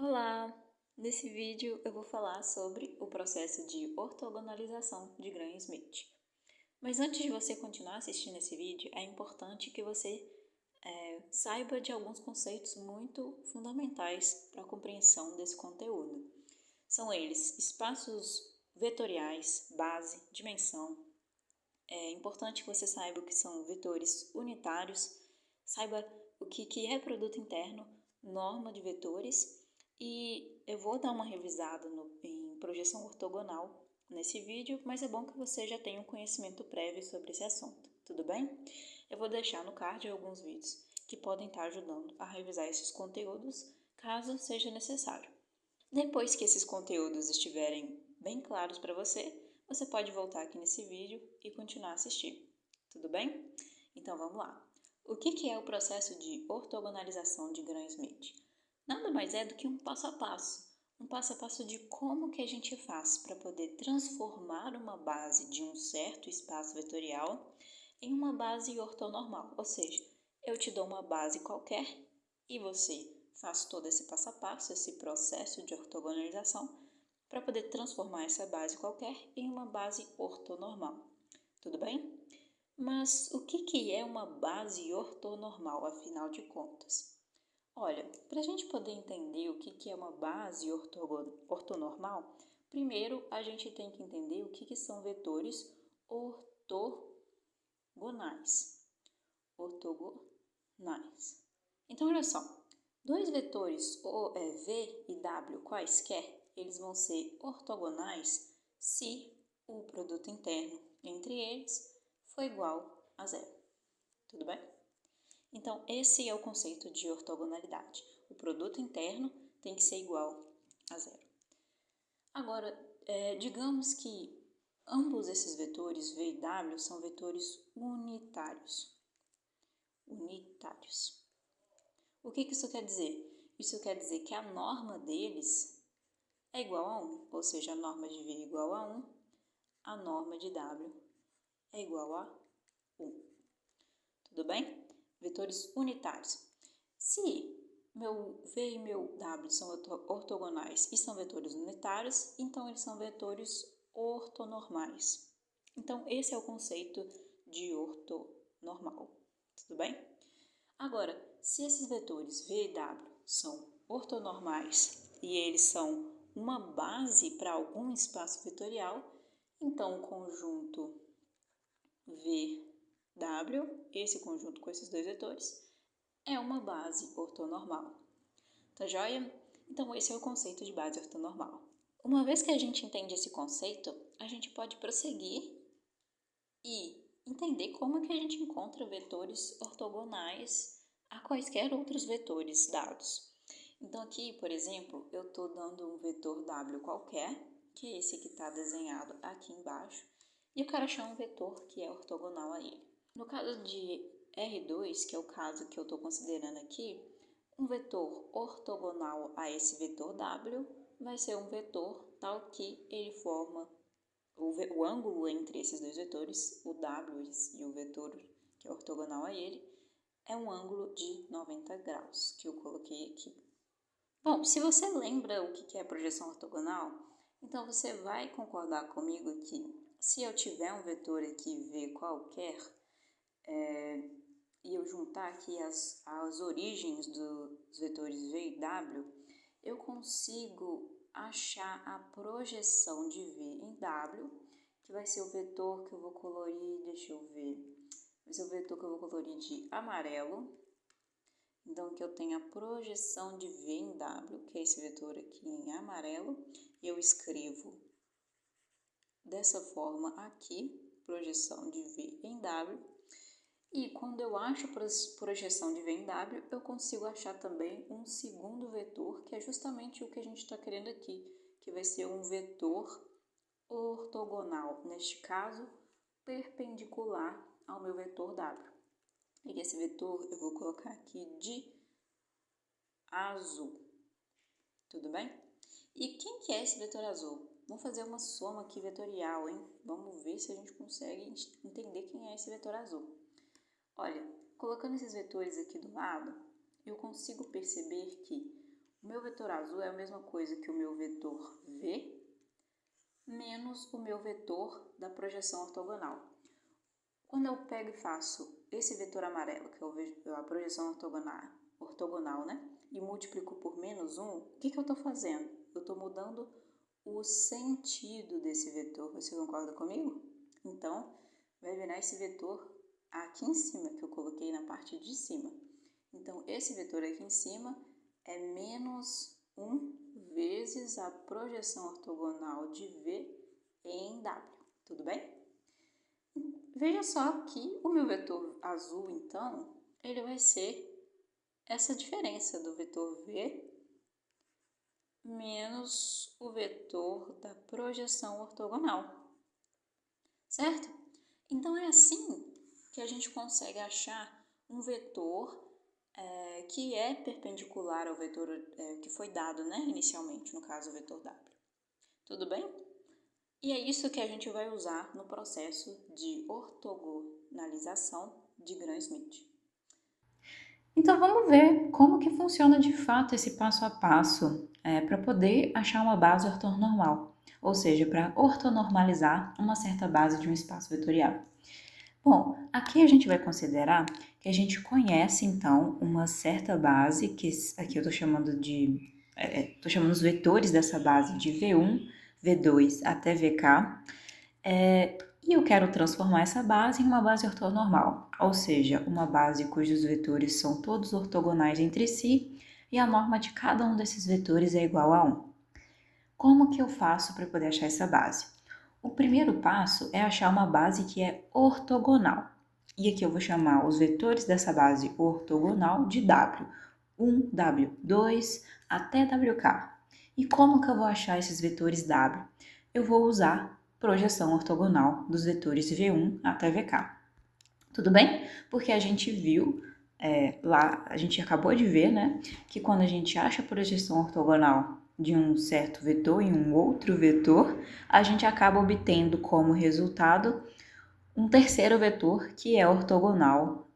Olá! Nesse vídeo eu vou falar sobre o processo de ortogonalização de Gram-Schmidt. Mas antes de você continuar assistindo esse vídeo, é importante que você saiba de alguns conceitos muito fundamentais para a compreensão desse conteúdo. São eles espaços vetoriais, base, dimensão. É importante que você saiba o que são vetores unitários, saiba o que é produto interno, norma de vetores. E eu vou dar uma revisada em projeção ortogonal nesse vídeo, mas é bom que você já tenha um conhecimento prévio sobre esse assunto, tudo bem? Eu vou deixar no card alguns vídeos que podem estar ajudando a revisar esses conteúdos, caso seja necessário. Depois que esses conteúdos estiverem bem claros para você, você pode voltar aqui nesse vídeo e continuar a assistir, tudo bem? Então vamos lá. O que é o processo de ortogonalização de Gram-Schmidt? Nada mais é do que um passo a passo de como que a gente faz para poder transformar uma base de um certo espaço vetorial em uma base ortonormal, ou seja, eu te dou uma base qualquer e você faz todo esse passo a passo, esse processo de ortogonalização, para poder transformar essa base qualquer em uma base ortonormal, tudo bem? Mas o que é uma base ortonormal, afinal de contas? Olha, para a gente poder entender o que é uma base ortonormal, primeiro a gente tem que entender o que são vetores ortogonais. Então, olha só, dois vetores V e W quaisquer, eles vão ser ortogonais se o produto interno entre eles for igual a zero. Tudo bem? Então, esse é o conceito de ortogonalidade. O produto interno tem que ser igual a zero. Agora, digamos que ambos esses vetores, V e W, são vetores unitários. O que isso quer dizer? Isso quer dizer que a norma deles é igual a 1, ou seja, a norma de V é igual a 1, a norma de W é igual a 1. Tudo bem? Vetores unitários. Se meu V e meu W são ortogonais e são vetores unitários, então eles são vetores ortonormais. Então, esse é o conceito de ortonormal. Tudo bem? Agora, se esses vetores V e W são ortonormais e eles são uma base para algum espaço vetorial, então o conjunto VW, esse conjunto com esses dois vetores, é uma base ortonormal. Tá joia? Então, esse é o conceito de base ortonormal. Uma vez que a gente entende esse conceito, a gente pode prosseguir e entender como é que a gente encontra vetores ortogonais a quaisquer outros vetores dados. Então, aqui, por exemplo, eu estou dando um vetor W qualquer, que é esse que está desenhado aqui embaixo, e eu quero achar um vetor que é ortogonal a ele. No caso de R2, que é o caso que eu estou considerando aqui, um vetor ortogonal a esse vetor W vai ser um vetor tal que ele forma o ângulo entre esses dois vetores, o W e o vetor que é ortogonal a ele, é um ângulo de 90 graus, que eu coloquei aqui. Bom, se você lembra o que é projeção ortogonal, então você vai concordar comigo que se eu tiver um vetor aqui V qualquer, e eu juntar aqui as origens dos vetores V e W, eu consigo achar a projeção de V em W, que vai ser o vetor que eu vou colorir, deixa eu ver, vai ser o vetor que eu vou colorir de amarelo. Então, aqui eu tenho a projeção de V em W, que é esse vetor aqui em amarelo, e eu escrevo dessa forma aqui, projeção de V em W. E quando eu acho a projeção de V em W, eu consigo achar também um segundo vetor, que é justamente o que a gente está querendo aqui, que vai ser um vetor ortogonal, neste caso, perpendicular ao meu vetor W. E esse vetor eu vou colocar aqui de azul. Tudo bem? E quem que é esse vetor azul? Vamos fazer uma soma aqui vetorial, hein? Vamos ver se a gente consegue entender quem é esse vetor azul. Olha, colocando esses vetores aqui do lado, eu consigo perceber que O meu vetor azul é a mesma coisa que o meu vetor V menos o meu vetor da projeção ortogonal. Quando eu pego e faço esse vetor amarelo, que é a projeção ortogonal, né? E multiplico por menos 1, o que eu estou fazendo? Eu estou mudando o sentido desse vetor. Você concorda comigo? Então, vai virar esse vetor aqui em cima, que eu coloquei na parte de cima. Então, esse vetor aqui em cima é menos 1 vezes a projeção ortogonal de V em W. Tudo bem? Veja só que o meu vetor azul, então, ele vai ser essa diferença do vetor V menos o vetor da projeção ortogonal, certo? Então, é assim que a gente consegue achar um vetor que é perpendicular ao vetor que foi dado, né, inicialmente, no caso, o vetor W. Tudo bem? E é isso que a gente vai usar no processo de ortogonalização de Gram-Schmidt. Então vamos ver como que funciona de fato esse passo a passo para poder achar uma base ortonormal, ou seja, para ortonormalizar uma certa base de um espaço vetorial. Bom, aqui a gente vai considerar que a gente conhece então uma certa base, que aqui eu estou chamando os vetores dessa base de V1, V2 até VK, e eu quero transformar essa base em uma base ortonormal, ou seja, uma base cujos vetores são todos ortogonais entre si e a norma de cada um desses vetores é igual a 1. Como que eu faço para poder achar essa base? O primeiro passo é achar uma base que é ortogonal. E aqui eu vou chamar os vetores dessa base ortogonal de W. 1, W2 até WK. E como que eu vou achar esses vetores W? Eu vou usar projeção ortogonal dos vetores V1 até VK. Tudo bem? Porque a gente viu lá, a gente acabou de ver, né, que quando a gente acha a projeção ortogonal de um certo vetor em um outro vetor, a gente acaba obtendo como resultado um terceiro vetor que é ortogonal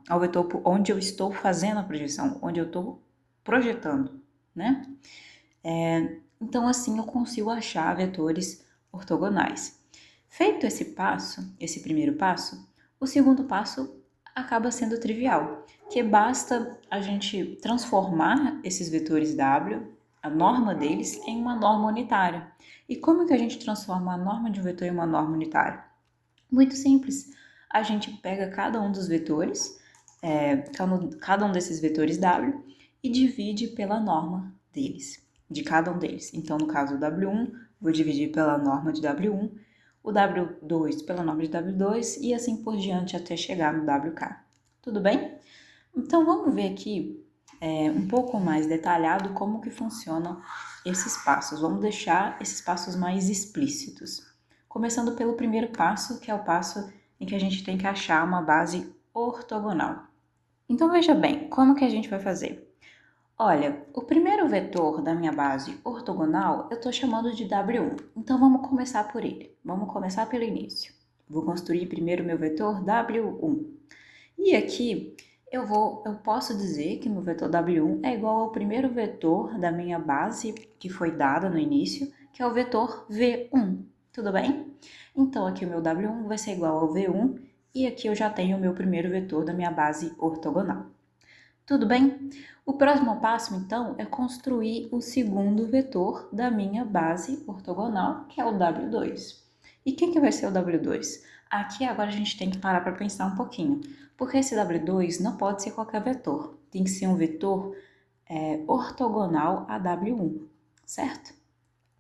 ao vetor onde eu estou fazendo a projeção, onde eu estou projetando, né? Então, assim, eu consigo achar vetores ortogonais. Feito esse passo, esse primeiro passo, o segundo passo acaba sendo trivial, que basta a gente transformar esses vetores W, a norma deles, em uma norma unitária. E como que a gente transforma a norma de um vetor em uma norma unitária? Muito simples. A gente pega cada um dos vetores, cada um desses vetores W, e divide pela norma deles, de cada um deles. Então, no caso do W1, vou dividir pela norma de W1, o W2 pela norma de W2 e assim por diante até chegar no WK. Tudo bem? Então, vamos ver aqui um pouco mais detalhado como que funcionam esses passos. Vamos deixar esses passos mais explícitos. Começando pelo primeiro passo, que é o passo em que a gente tem que achar uma base ortogonal. Então, veja bem, como que a gente vai fazer? Olha, o primeiro vetor da minha base ortogonal eu estou chamando de W1. Então, vamos começar por ele. Vamos começar pelo início. Vou construir primeiro meu vetor W1. E aqui eu posso dizer que meu vetor W1 é igual ao primeiro vetor da minha base que foi dada no início, que é o vetor V1. Tudo bem? Então, aqui o meu W1 vai ser igual ao V1 e aqui eu já tenho o meu primeiro vetor da minha base ortogonal. Tudo bem? O próximo passo, então, é construir o segundo vetor da minha base ortogonal, que é o W2. E quem que vai ser o W2? Aqui agora a gente tem que parar para pensar um pouquinho, porque esse W2 não pode ser qualquer vetor, tem que ser um vetor ortogonal a W1, certo?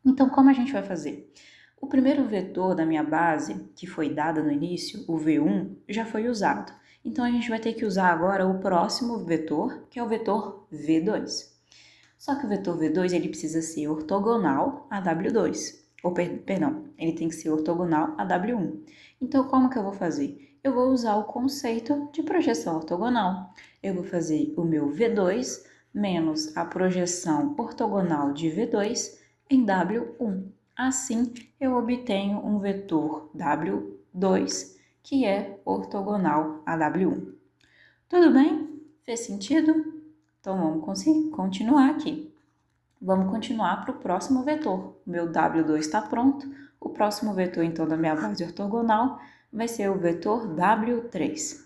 Então, como a gente vai fazer? O primeiro vetor da minha base, que foi dada no início, o V1, já foi usado. Então, a gente vai ter que usar agora o próximo vetor, que é o vetor V2. Só que o vetor V2 ele precisa ser ortogonal a W2. Perdão, ele tem que ser ortogonal a W1. Então, como que eu vou fazer? Eu vou usar o conceito de projeção ortogonal. Eu vou fazer o meu V2 menos a projeção ortogonal de V2 em W1. Assim, eu obtenho um vetor W2 que é ortogonal a W1. Tudo bem? Fez sentido? Então, vamos continuar aqui. Vamos continuar para o próximo vetor. O meu W2 está pronto. O próximo vetor, então, da minha base ortogonal vai ser o vetor W3.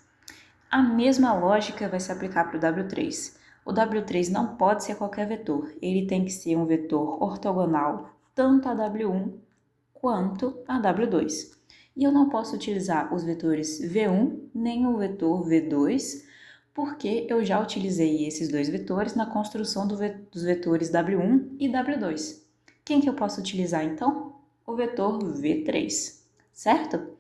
A mesma lógica vai se aplicar para o W3. O W3 não pode ser qualquer vetor. Ele tem que ser um vetor ortogonal tanto a W1 quanto a W2. E eu não posso utilizar os vetores V1 nem o vetor V2, porque eu já utilizei esses dois vetores na construção dos vetores W1 e W2. Quem que eu posso utilizar então? O vetor V3, certo?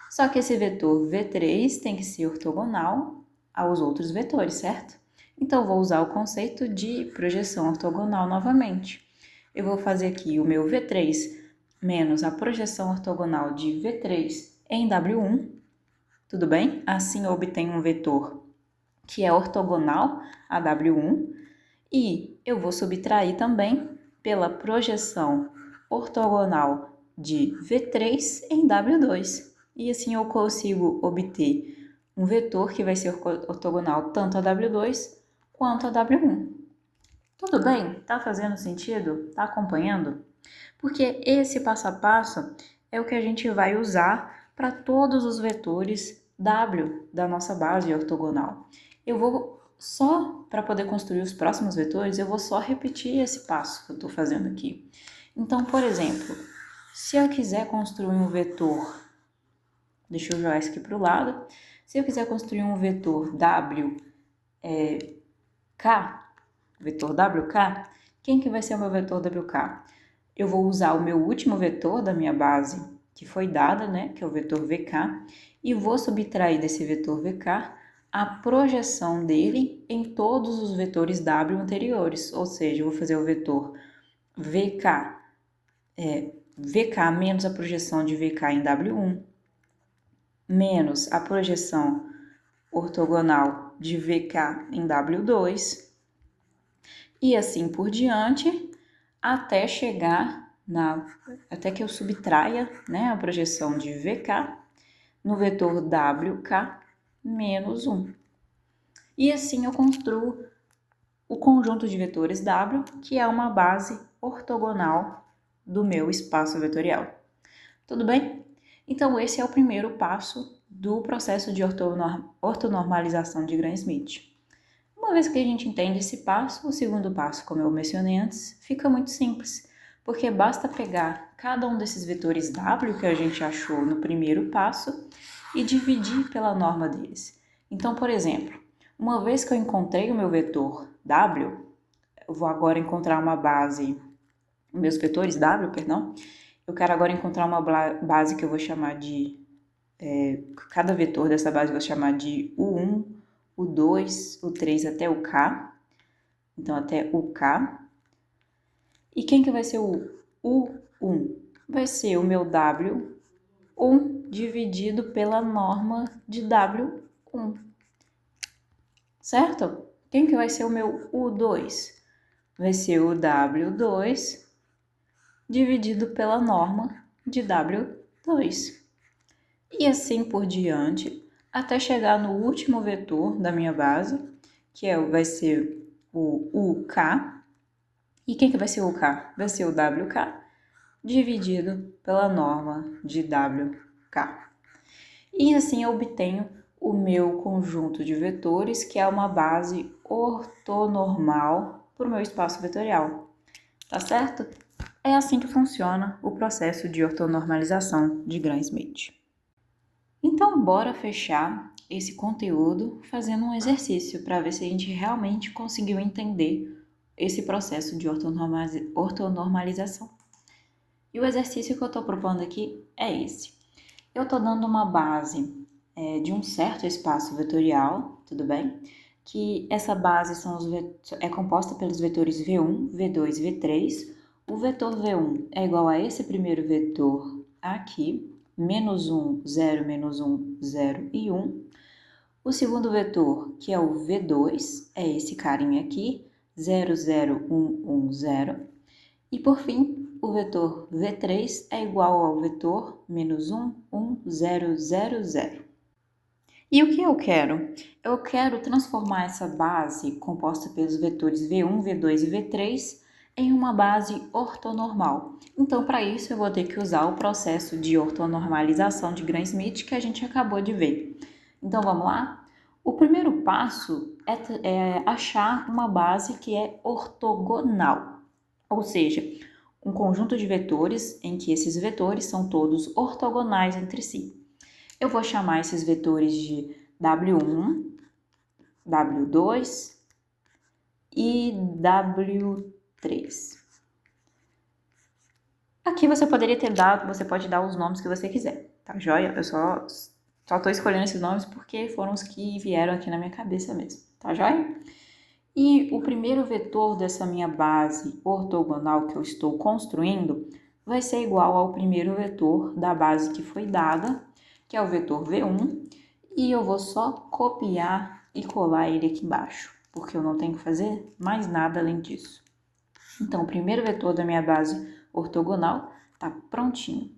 Só que esse vetor V3 tem que ser ortogonal aos outros vetores, certo? Então, vou usar o conceito de projeção ortogonal novamente. Eu vou fazer aqui o meu V3 menos a projeção ortogonal de V3 em W1, tudo bem? Assim eu obtenho um vetor que é ortogonal a W1 e eu vou subtrair também pela projeção ortogonal de V3 em W2. E assim eu consigo obter um vetor que vai ser ortogonal tanto a W2 quanto a W1. Tudo bem? Tá fazendo sentido? Tá acompanhando? Porque esse passo a passo é o que a gente vai usar para todos os vetores W da nossa base ortogonal. Eu vou só, para poder construir os próximos vetores, eu vou só repetir esse passo que eu estou fazendo aqui. Então, por exemplo, se eu quiser construir um vetor, deixa eu jogar isso aqui para o lado, se eu quiser construir um vetor vetor WK, quem que vai ser o meu vetor WK? Eu vou usar o meu último vetor da minha base, que foi dada, né, que é o vetor VK, e vou subtrair desse vetor VK a projeção dele em todos os vetores W anteriores, ou seja, eu vou fazer o vetor VK menos a projeção de VK em W1, menos a projeção ortogonal de VK em W2, e assim por diante, até chegar até que eu subtraia, né, a projeção de VK no vetor WK menos 1. E assim eu construo o conjunto de vetores W, que é uma base ortogonal do meu espaço vetorial. Tudo bem? Então esse é o primeiro passo do processo de ortonormalização de Gram-Schmidt. Uma vez que a gente entende esse passo, o segundo passo, como eu mencionei antes, fica muito simples, porque basta pegar cada um desses vetores W que a gente achou no primeiro passo e dividir pela norma deles. Então, por exemplo, uma vez que eu encontrei o meu vetor W, eu vou agora encontrar uma base, meus vetores W, perdão, eu quero agora encontrar uma base que eu vou chamar de, cada vetor dessa base eu vou chamar de U1, o 2, o 3 até o K, então até o K. E quem que vai ser o U1? Vai ser o meu W1 dividido pela norma de W1, certo? Quem que vai ser o meu U2? Vai ser o W2 dividido pela norma de W2. E assim por diante, até chegar no último vetor da minha base, que vai ser o UK. E quem que vai ser o UK? Vai ser o WK dividido pela norma de WK. E assim eu obtenho o meu conjunto de vetores, que é uma base ortonormal para o meu espaço vetorial. Tá certo? É assim que funciona o processo de ortonormalização de Gram-Schmidt. Então, bora fechar esse conteúdo fazendo um exercício para ver se a gente realmente conseguiu entender esse processo de ortonormalização. E o exercício que eu estou propondo aqui é esse. Eu estou dando uma base de um certo espaço vetorial, tudo bem? Que essa base é composta pelos vetores V1, V2 e V3. O vetor V1 é igual a esse primeiro vetor aqui, menos 1, 0, menos 1, 0 e 1. O segundo vetor, que é o V2, é esse carinha aqui, 0, 0, 1, 1, 0. E por fim, o vetor V3 é igual ao vetor menos 1, 1, 0, 0, 0. E o que eu quero? Eu quero transformar essa base composta pelos vetores V1, V2 e V3 em uma base ortonormal. Então, para isso, eu vou ter que usar o processo de ortonormalização de Gram-Schmidt que a gente acabou de ver. Então, vamos lá? O primeiro passo é achar uma base que é ortogonal, ou seja, um conjunto de vetores em que esses vetores são todos ortogonais entre si. Eu vou chamar esses vetores de W1, W2 e W3. Aqui você pode dar os nomes que você quiser, tá joia? Eu só tô escolhendo esses nomes porque foram os que vieram aqui na minha cabeça mesmo, tá joia? E o primeiro vetor dessa minha base ortogonal que eu estou construindo vai ser igual ao primeiro vetor da base que foi dada, que é o vetor V1, e eu vou só copiar e colar ele aqui embaixo, porque eu não tenho que fazer mais nada além disso. Então, o primeiro vetor da minha base ortogonal está prontinho.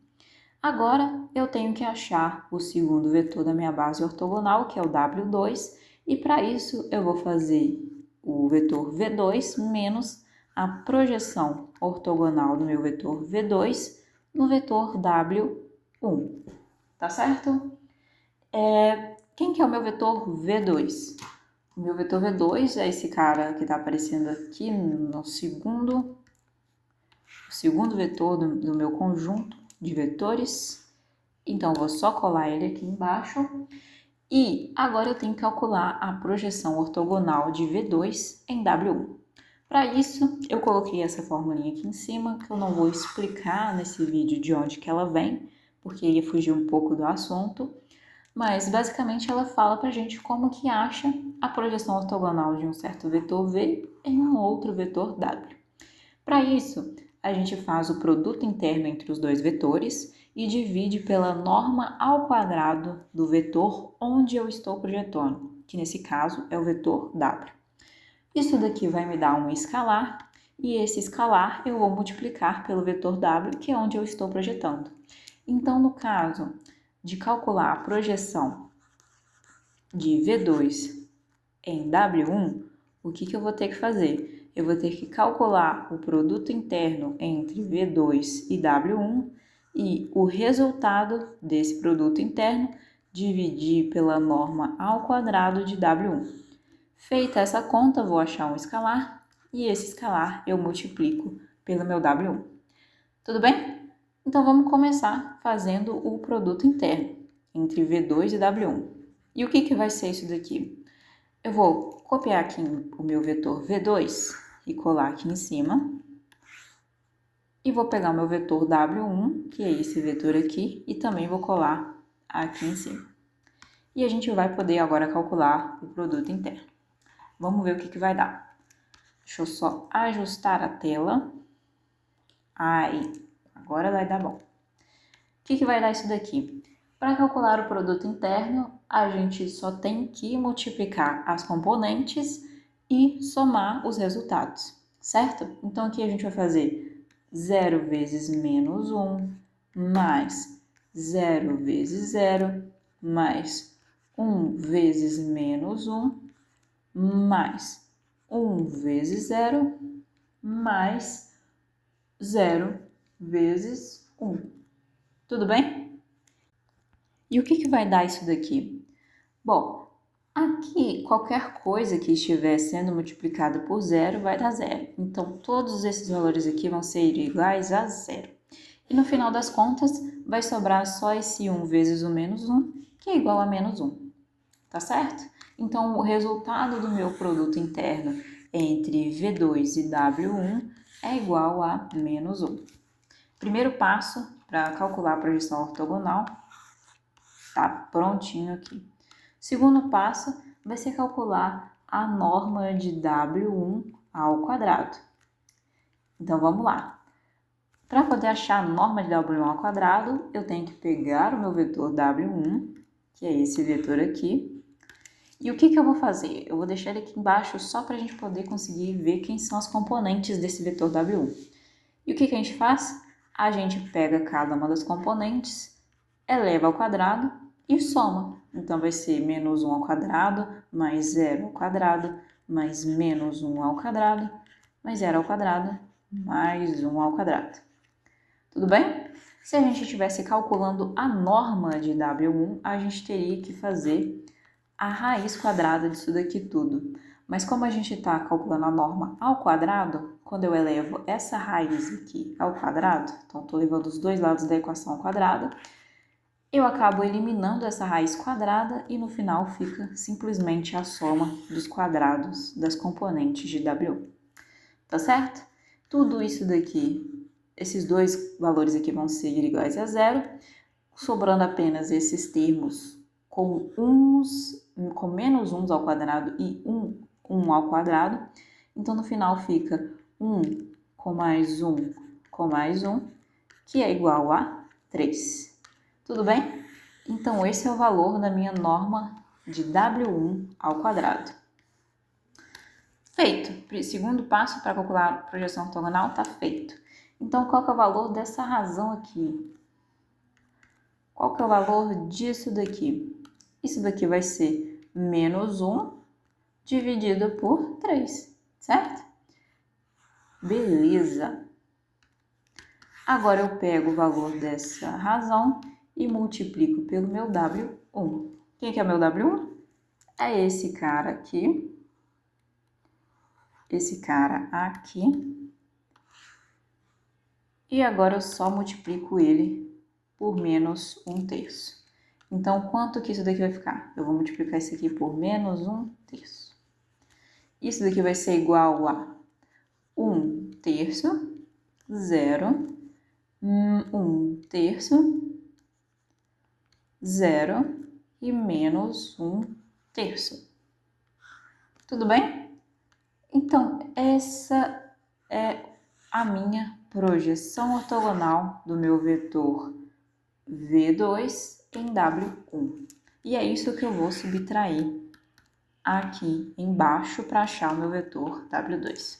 Agora, eu tenho que achar o segundo vetor da minha base ortogonal, que é o W2, e para isso eu vou fazer o vetor V2 menos a projeção ortogonal do meu vetor V2 no vetor W1, tá certo? Quem que é o meu vetor V2? O meu vetor V2 é esse cara que está aparecendo aqui no segundo vetor do meu conjunto de vetores. Então, vou só colar ele aqui embaixo. E agora eu tenho que calcular a projeção ortogonal de V2 em W1. Para isso, eu coloquei essa formulinha aqui em cima, que eu não vou explicar nesse vídeo de onde que ela vem, porque ia fugir um pouco do assunto. Mas, basicamente, ela fala para a gente como que acha a projeção ortogonal de um certo vetor V em um outro vetor W. Para isso, a gente faz o produto interno entre os dois vetores e divide pela norma ao quadrado do vetor onde eu estou projetando, que nesse caso é o vetor W. Isso daqui vai me dar um escalar, e esse escalar eu vou multiplicar pelo vetor W, que é onde eu estou projetando. Então, no caso de calcular a projeção de V2 em W1, o que eu vou ter que fazer? Eu vou ter que calcular o produto interno entre V2 e W1 e o resultado desse produto interno dividir pela norma ao quadrado de W1. Feita essa conta, vou achar um escalar e esse escalar eu multiplico pelo meu W1. Tudo bem? Então vamos começar fazendo o produto interno entre V2 e W1. E o que vai ser isso daqui? Eu vou copiar aqui o meu vetor V2 e colar aqui em cima. E vou pegar o meu vetor W1, que é esse vetor aqui, e também vou colar aqui em cima. E a gente vai poder agora calcular o produto interno. Vamos ver o que vai dar. Deixa eu só ajustar a tela. Aí, agora vai dar bom. O que vai dar isso daqui? Para calcular o produto interno, a gente só tem que multiplicar as componentes e somar os resultados, certo? Então, aqui a gente vai fazer 0 vezes menos 1, mais 0 vezes 0, mais 1 vezes menos 1, mais 1 vezes 0, mais 0 vezes 1. Tudo bem? E o que vai dar isso daqui? Bom, aqui qualquer coisa que estiver sendo multiplicada por zero vai dar zero. Então, todos esses valores aqui vão ser iguais a zero. E no final das contas, vai sobrar só esse 1 vezes o menos 1, que é igual a menos 1. Tá certo? Então, o resultado do meu produto interno entre V2 e W1 é igual a menos 1. Primeiro passo para calcular a projeção ortogonal tá prontinho aqui. Segundo passo vai ser calcular a norma de W1 ao quadrado. Então, vamos lá. Para poder achar a norma de W1 ao quadrado, eu tenho que pegar o meu vetor W1, que é esse vetor aqui. E o que eu vou fazer? Eu vou deixar ele aqui embaixo só para a gente poder conseguir ver quem são as componentes desse vetor W1. E o que a gente faz? A gente pega cada uma das componentes, eleva ao quadrado e soma. Então, vai ser menos 1 ao quadrado, mais 0 ao quadrado, mais menos 1 ao quadrado, mais 0 ao quadrado, mais 1 ao quadrado. Tudo bem? Se a gente estivesse calculando a norma de W1, a gente teria que fazer a raiz quadrada disso daqui tudo. Mas como a gente está calculando a norma ao quadrado, quando eu elevo essa raiz aqui ao quadrado, então estou levando os dois lados da equação ao quadrado, eu acabo eliminando essa raiz quadrada e no final fica simplesmente a soma dos quadrados das componentes de W1. Tá certo? Tudo isso daqui, esses dois valores aqui vão ser iguais a zero, sobrando apenas esses termos com menos 1 ao quadrado e 1 ao quadrado. Então, no final fica 1 com mais 1 com mais 1, que é igual a 3. Tudo bem? Então, esse é o valor da minha norma de W1 ao quadrado. Feito. Segundo passo para calcular a projeção ortogonal está feito. Então, qual que é o valor dessa razão aqui? Qual que é o valor disso daqui? Isso daqui vai ser menos 1 dividido por 3, certo? Beleza. Agora eu pego o valor dessa razão e multiplico pelo meu W1. Quem que é o meu W1? É esse cara aqui. Esse cara aqui. E agora eu só multiplico ele por menos 1/3. Então, quanto que isso daqui vai ficar? Eu vou multiplicar isso aqui por menos 1/3. Isso daqui vai ser igual a 1/3, 0, 1/3, 0 e menos 1/3. Tudo bem? Então, essa é a minha projeção ortogonal do meu vetor V2 em W1. E é isso que eu vou subtrair aqui embaixo para achar o meu vetor W2.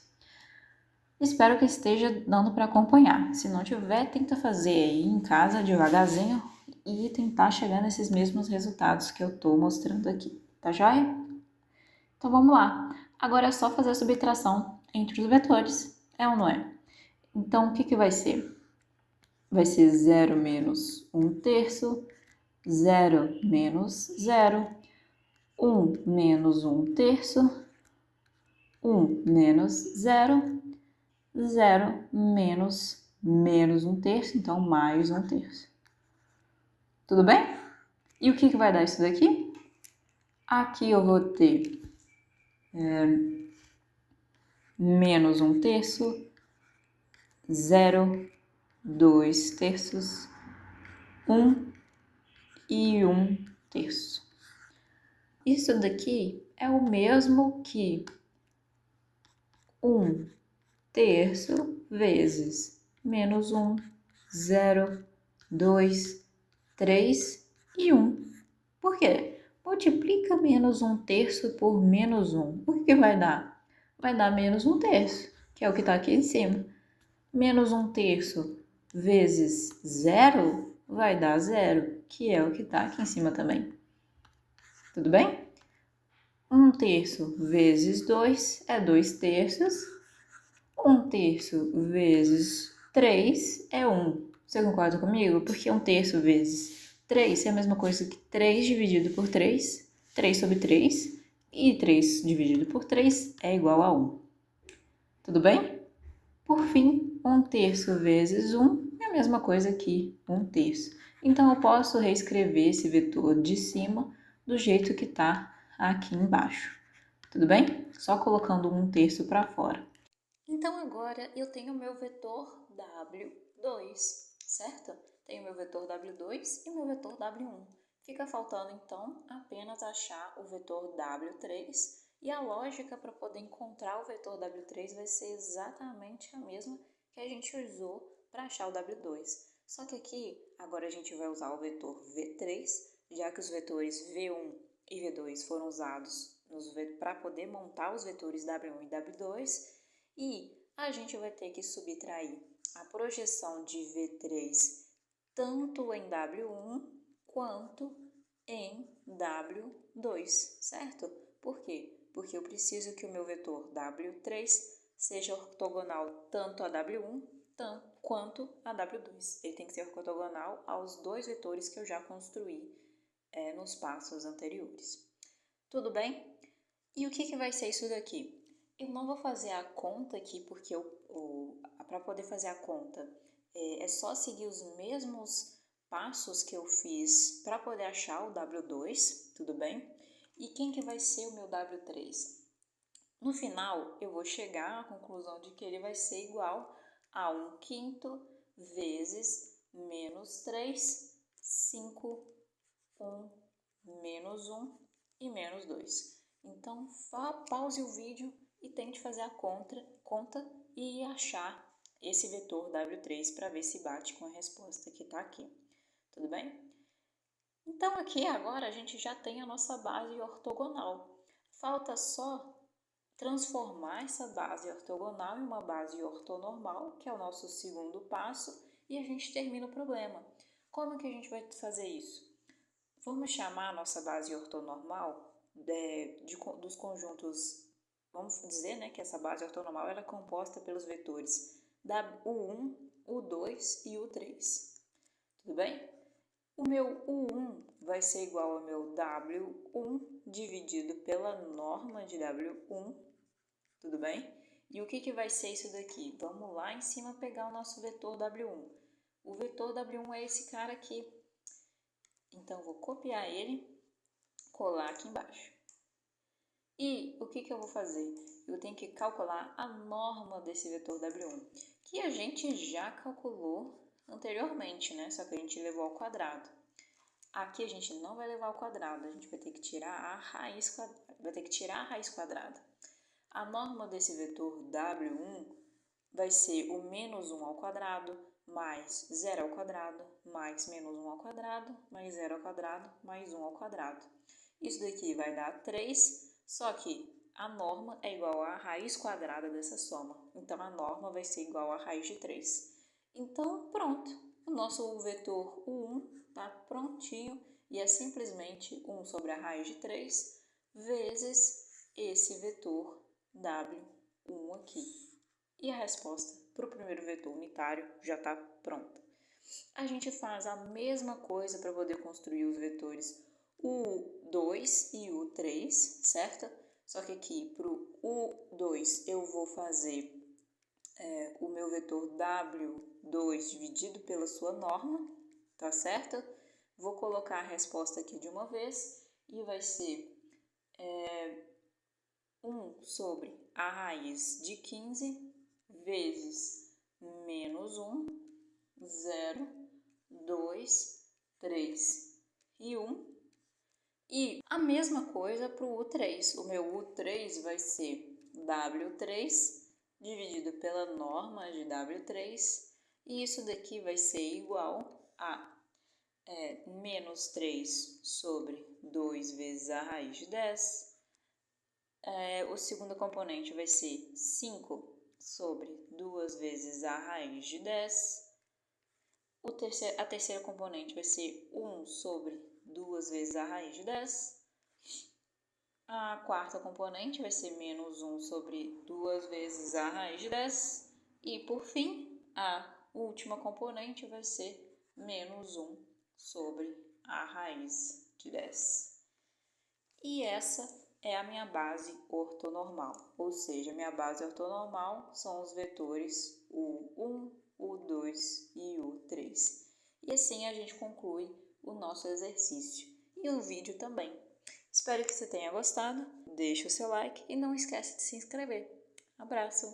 Espero que esteja dando para acompanhar. Se não tiver, tenta fazer aí em casa devagarzinho e tentar chegar nesses mesmos resultados que eu estou mostrando aqui. Tá joia? Então vamos lá. Agora é só fazer a subtração entre os vetores. É ou não é? Então o que vai ser? Vai ser 0 menos 1/3, 0 menos 0, 1 menos 1/3, 1 menos 0, 0 menos 1/3, então mais 1/3. Tudo bem? E o que vai dar isso daqui? Aqui eu vou ter menos 1/3, 0, 2/3, 1 e 1/3. Isso daqui é o mesmo que 1/3 vezes menos 1, 0, 2, 3 e 1. Por quê? Multiplica menos 1/3 por menos 1. O que vai dar? Vai dar menos 1/3, que é o que está aqui em cima. Menos 1/3 vezes 0 vai dar 0, que é o que está aqui em cima também. Tudo bem? 1/3 vezes 2 é 2/3. 1/3 vezes 3 é 1. Você concorda comigo? Porque 1/3 vezes 3 é a mesma coisa que 3 dividido por 3, 3 sobre 3, e 3 dividido por 3 é igual a 1. Tudo bem? Por fim, 1/3 vezes 1 é a mesma coisa que 1/3. Então, eu posso reescrever esse vetor de cima do jeito que está aqui embaixo. Tudo bem? Só colocando 1/3 para fora. Então, agora eu tenho o meu vetor W2, certo? Tenho o meu vetor W2 e o meu vetor W1. Fica faltando, então, apenas achar o vetor W3 e a lógica para poder encontrar o vetor W3 vai ser exatamente a mesma que a gente usou para achar o W2. Só que aqui, agora a gente vai usar o vetor V3, já que os vetores V1 e V2 foram usados para poder montar os vetores W1 e W2, e a gente vai ter que subtrair a projeção de V3 tanto em W1 quanto em W2, certo? Por quê? Porque eu preciso que o meu vetor W3 seja ortogonal tanto a W1 quanto a W2. Ele tem que ser ortogonal aos dois vetores que eu já construí nos passos anteriores. Tudo bem? E o que vai ser isso daqui? Eu não vou fazer a conta aqui, porque para poder fazer a conta é só seguir os mesmos passos que eu fiz para poder achar o W2, tudo bem? E quem que vai ser o meu W3? No final, eu vou chegar à conclusão de que ele vai ser igual a 1/5 vezes menos 3, 5, 1, menos 1 e menos 2. Então, pause o vídeo e tente fazer a conta e achar esse vetor W3 para ver se bate com a resposta que está aqui. Tudo bem? Então, aqui agora a gente já tem a nossa base ortogonal. Falta só transformar essa base ortogonal em uma base ortonormal, que é o nosso segundo passo, e a gente termina o problema. Como que a gente vai fazer isso? Vamos chamar a nossa base ortonormal dos conjuntos, vamos dizer, né, que essa base ortonormal ela é composta pelos vetores U1, U2 e U3. Tudo bem? O meu U1 vai ser igual ao meu W1 dividido pela norma de W1, tudo bem? E o que vai ser isso daqui? Vamos lá em cima pegar o nosso vetor W1. O vetor W1 é esse cara aqui. Então, vou copiar ele, colar aqui embaixo. E o que eu vou fazer? Eu tenho que calcular a norma desse vetor W1, que a gente já calculou anteriormente, né? Só que a gente levou ao quadrado. Aqui a gente não vai levar ao quadrado, a gente vai ter que tirar a raiz quadrada. A norma desse vetor W1 vai ser o menos 1 ao quadrado, mais 0 ao quadrado, mais menos 1 ao quadrado, mais 0 ao quadrado, mais 1 ao quadrado. Isso daqui vai dar 3, só que a norma é igual à raiz quadrada dessa soma. Então, a norma vai ser igual à raiz de 3. Então, pronto. O nosso vetor U1 está prontinho e é simplesmente 1 sobre a raiz de 3 vezes esse vetor W1 aqui. E a resposta para o primeiro vetor unitário já está pronta. A gente faz a mesma coisa para poder construir os vetores U2 e U3, certo? Só que aqui para o U2 eu vou fazer o meu vetor W2 dividido pela sua norma, tá certo? Vou colocar a resposta aqui de uma vez e vai ser 1 sobre a raiz de 15 vezes menos 1, 0, 2, 3 e 1. E a mesma coisa para o U3. O meu U3 vai ser W3 dividido pela norma de W3. E isso daqui vai ser igual a menos 3 sobre 2 vezes a raiz de 10. O segundo componente vai ser 5 sobre 2 vezes a raiz de 10. A terceira componente vai ser 1 sobre 2 vezes a raiz de 10. A quarta componente vai ser menos 1 sobre 2 vezes a raiz de 10. E, por fim, a última componente vai ser menos 1 sobre a raiz de 10. E essa é a minha base ortonormal, ou seja, a minha base ortonormal são os vetores U1, U2 e U3. E assim a gente conclui o nosso exercício e o vídeo também. Espero que você tenha gostado, deixe o seu like e não esquece de se inscrever. Abraço!